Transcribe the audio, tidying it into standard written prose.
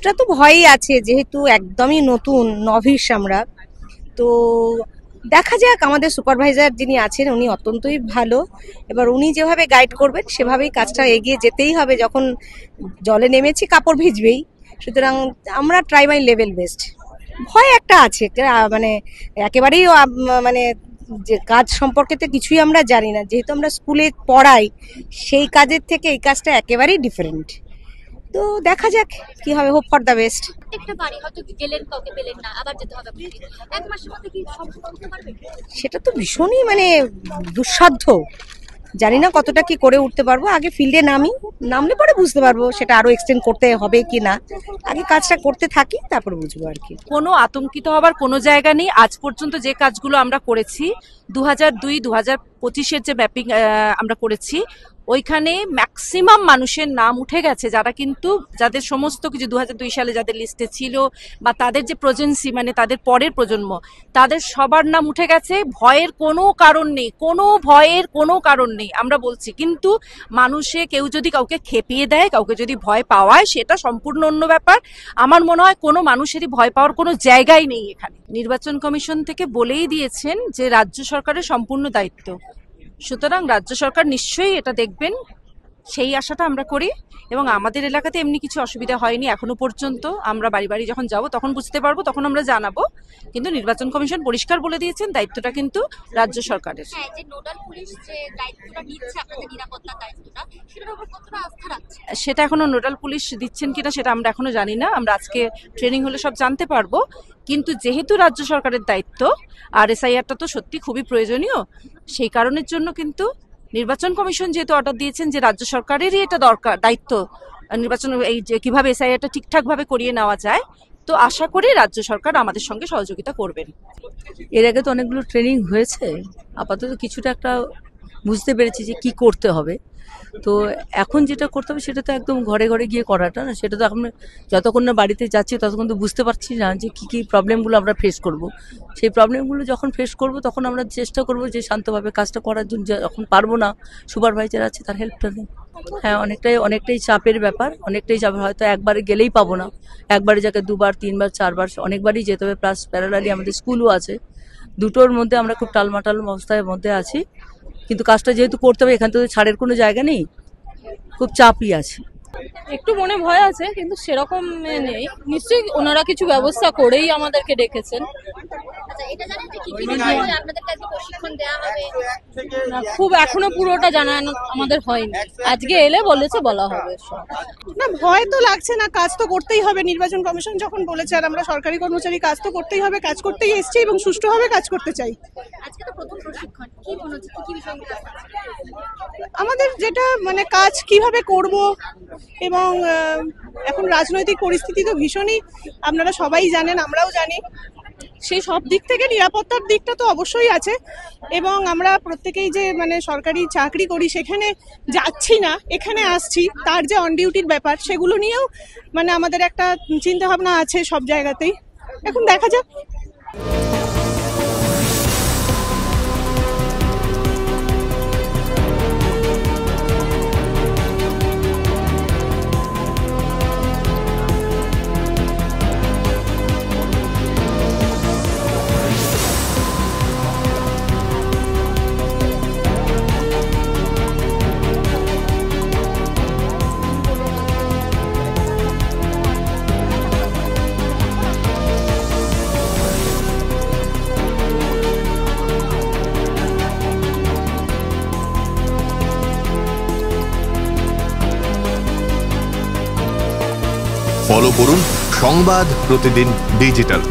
কিছুটা তো ভয়ই আছে, যেহেতু একদমই নতুন নভিস আমরা। তো দেখা যাক, আমাদের সুপারভাইজার যিনি আছেন উনি অত্যন্তই ভালো। এবার উনি যেভাবে গাইড করবেন সেভাবেই কাজটা এগিয়ে যেতেই হবে। যখন জলে নেমেছি কাপড় ভিজবেই, সুতরাং আমরা ট্রাই মাই লেভেল বেস্ট। ভয় একটা আছে, মানে একেবারেই মানে যে কাজ সম্পর্কে তো কিছুই আমরা জানি না, যেহেতু আমরা স্কুলে পড়াই, সেই কাজের থেকে এই কাজটা একেবারেই ডিফারেন্ট। তো দেখা যাক কি হবে, হোপ ফর দ্য বেস্ট। একটা বাড়ি হয়তো গেলেন, কাউকে পেলেন না, আবার যেতে হবে, এক মাসের মধ্যে কি সম্পূর্ণ করতে পারবেন? সেটা তো ভীষণই মানে দুঃসাধ্য, জানি না কতটা কি করে উঠতে পারবো। আগে ফিল্ডে নামলে পরে বুঝতে পারবো সেটা আরো এক্সটেন্ড করতে হবে কি না। আগে কাজটা করতে থাকি, তারপর বুঝবো আর কি। কোনো আতঙ্কিত হবার কোনো জায়গা নেই। আজ পর্যন্ত যে কাজগুলো আমরা করেছি 2002-2025 যে ম্যাপিং আমরা করেছি, ওইখানে ম্যাক্সিমাম মানুষের নাম উঠে গেছে, যাদের সমস্ত কিছু 2002 সালে যাদের লিস্টে ছিল বা তাদের যে প্রজেন্সি মানে তাদের পরের প্রজন্ম, তাদের সবার নাম উঠে গেছে। ভয়ের কোনো কারণ নেই, কোনো ভয়ের কোনো কারণ নেই আমরা বলছি। কিন্তু কেউ যদি কাউকে খেপিয়ে দেয়, কাউকে যদি ভয় পাওয়ায়, সেটা সম্পূর্ণ অন্য ব্যাপার। আমার মনে হয় কোনো মানুষেরই ভয় পাওয়ার কোনো জায়গাই নেই এখানে। নির্বাচন কমিশন থেকে বলেই দিয়েছেন যে রাজ্য সরকারের সম্পূর্ণ দায়িত্ব, সুতরাং রাজ্য সরকার নিশ্চয়ই এটা দেখবেন, সেই আশাটা আমরা করি। এবং আমাদের এলাকাতে এমনি কিছু অসুবিধা হয়নি এখনো পর্যন্ত। আমরা বাড়ি বাড়ি যখন যাব তখন বুঝতে পারবো, তখন আমরা জানাবো। কিন্তু নির্বাচন কমিশন পরিষ্কার বলে দিয়েছেন দায়িত্বটা কিন্তু রাজ্য সরকারের। হ্যাঁ, যে নোডাল পুলিশ যে দায়িত্বটা নিচ্ছে, আপনাদের নিরাপত্তার দায়িত্বটা, সেটার উপর কতটা আস্থা রাখছে? সেটা এখনো নোডাল পুলিশ দিচ্ছেন কিনা সেটা আমরা এখনো জানি না, আমরা আজকে ট্রেনিং হলে সব জানতে পারবো। কিন্তু যেহেতু রাজ্য সরকারের দায়িত্ব আর এসআইআরটা তো সত্যি খুবই প্রয়োজনীয়, সেই কারণের জন্য কিন্তু নির্বাচন কমিশন যেহেতু অর্ডার দিয়েছেন যে রাজ্য সরকারেরই এটা দরকার দায়িত্ব, নির্বাচন এই যে কিভাবে এসআইআরটা ঠিকঠাক ভাবে করিয়ে নেওয়া যায়, তো আশা করি রাজ্য সরকার আমাদের সঙ্গে সহযোগিতা করবেন। এর আগে তো অনেকগুলো ট্রেনিং হয়েছে, আপাতত কিছুটা একটা বুঝতে পেরেছি যে কি করতে হবে। তো এখন যেটা করতে হবে সেটা তো একদম ঘরে ঘরে গিয়ে করাটা না, সেটা তো এখন যতক্ষণ না বাড়িতে যাচ্ছি ততক্ষণ তো বুঝতে পারছি না যে কি কি প্রবলেমগুলো আমরা ফেস করব। সেই প্রবলেমগুলো যখন ফেস করব তখন আমরা চেষ্টা করব যে শান্তভাবে কাজটা করার জন্য। যখন পারবো না, সুপারভাইজার আছে, তার হেল্পটা নেই। হ্যাঁ, অনেকটাই চাপের ব্যাপার, অনেকটাই চাপের। হয়তো একবারে গেলেই পাবো না, একবারে যাকে 2বার 3বার 4বার অনেকবারই যেতে হবে। প্লাস প্যারালালি আমাদের স্কুলও আছে, দুটোর মধ্যে আমরা খুব টালমাটাল অবস্থার মধ্যে আছি। কিন্তু কাজটা যেহেতু করতে হবে, এখান থেকে ছাড়ের কোনো জায়গা নেই, খুব চাপই আছে। একটু মনে ভয় আছে, কিন্তু সেরকম নেই। নিশ্চয়ই ওনারা কিছু ব্যবস্থা করেই আমাদেরকে ডেকেছেন। আচ্ছা, এটা জানেন যে কি কি বিষয়ে আপনাদেরকে আজকে প্রশিক্ষণ দেওয়া হবে? খুব এখনো পুরোটা জানা আমাদের হয়নি, আজকে এলে বলা হবে। না, ভয় তো লাগছে না, কাজ তো করতেই হবে। নির্বাচন কমিশন যখন বলেছে, আর আমরা সরকারি কর্মচারী, কাজ তো করতেই হবে, কাজ করতেই এসেছি এবং সুষ্ঠুভাবে কাজ করতে চাই। আজকে তো প্রথম প্রশিক্ষণ, কি মনে হচ্ছে, কি বিষয়গুলো আমাদের যেটা মানে কাজ কিভাবে করব, এবং এখন রাজনৈতিক পরিস্থিতি তো ভীষণই, আপনারা সবাই জানেন, আমরাও জানি, সেই সব দিক থেকে নিরাপত্তার দিকটা তো অবশ্যই আছে। এবং আমরা প্রত্যেকেই যে মানে সরকারি চাকরি করি, সেখানে যাচ্ছি না, এখানে আসছি, তার যে অন ডিউটির ব্যাপার, সেগুলো নিয়েও মানে আমাদের একটা চিন্তা ভাবনা আছে সব জায়গাতেই। এখন দেখা যাক। ফলো করুন সংবাদ প্রতিদিন ডিজিটাল।